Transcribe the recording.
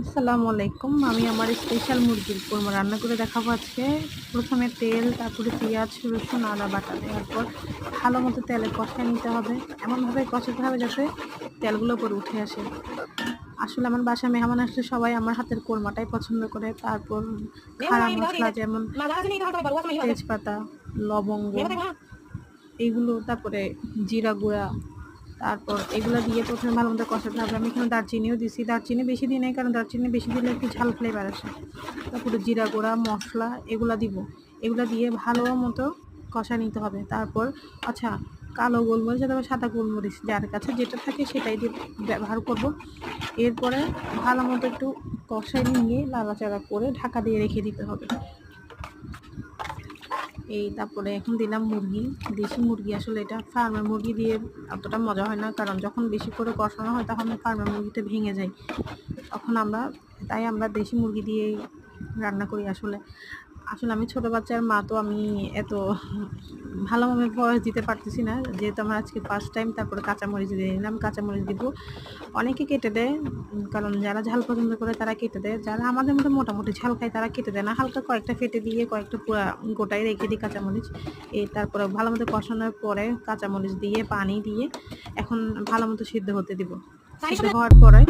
আসসালামু আলাইকুম। আমি আমার স্পেশাল মুরগির কোরমা রান্না করে দেখাবো আজকে। প্রথমে তেল, তারপরে পেঁয়াজ, রসুন, আদা বাটা দেওয়ার পর ভালো মতো তেলে কষায় নিতে হবে। এমনভাবে কষাতে হবে যাতে তেলগুলো উপরে উঠে আসে। আসলে আমার বাসায় মেহমান আসলে সবাই আমার হাতের কোরমাটাই পছন্দ করে। তারপর খাড়া মশলা যেমন তেজপাতা, লবঙ্গ এইগুলো, তারপরে জিরা গুঁড়া, তারপর এগুলো দিয়ে প্রথমে ভালো মতো কষাতে হবে। আমি এখানে দারচিনিও দিছি, দারচিনি বেশি দিই নাই কারণ দারচিনি বেশি দিলে একটু ঝাল ফ্লেভার আসে। তারপরে জিরা গুঁড়া, মশলা এগুলো দিব। এগুলো দিয়ে ভালো মতো কষা নিতে হবে। তারপর আচ্ছা, কালো গোলমরিচ অথবা সাদা গোলমরিচ যার কাছে যেটা থাকে সেটাই দিয়ে ব্যবহার করব। এরপরে ভালো মতো একটু কষাই নিয়ে নাড়াচাড়া করে ঢাকা দিয়ে রেখে দিতে হবে। তারপরে এখন দিলাম মুরগি, দেশি মুরগি। আসলে এটা ফার্মের মুরগি দিয়ে অতটা মজা হয় না, কারণ যখন বেশি করে কষানো হয় তখন ফার্মের মুরগিটা ভেঙে যায়। তখন তাই আমরা দেশি মুরগি দিয়েই রান্না করি। আসলে আমি ছোটো বাচ্চার মা, তো আমি এত ভালোভাবে ভয়েস দিতে পারতেছি না, যেহেতু আমার আজকে ফার্স্ট টাইম। তারপরে কাঁচামরিচ দিয়ে নিলাম, কাঁচামরিচ দিব। অনেকে কেটে দেয়, কারণ যারা ঝাল পছন্দ করে তারা কেটে দেয়। যারা আমাদের মধ্যে মোটামুটি ঝাল খায় তারা কেটে দেয় না, হালকা কয়েকটা ফেটে দিয়ে কয়েকটা পুরা গোটাই রেখে দিই কাঁচামরিচ। তারপরে ভালো মতো কষানোর পরে কাঁচামরিচ দিয়ে পানি দিয়ে এখন ভালো মতো সিদ্ধ হতে দিব। সিদ্ধ হওয়ার পরে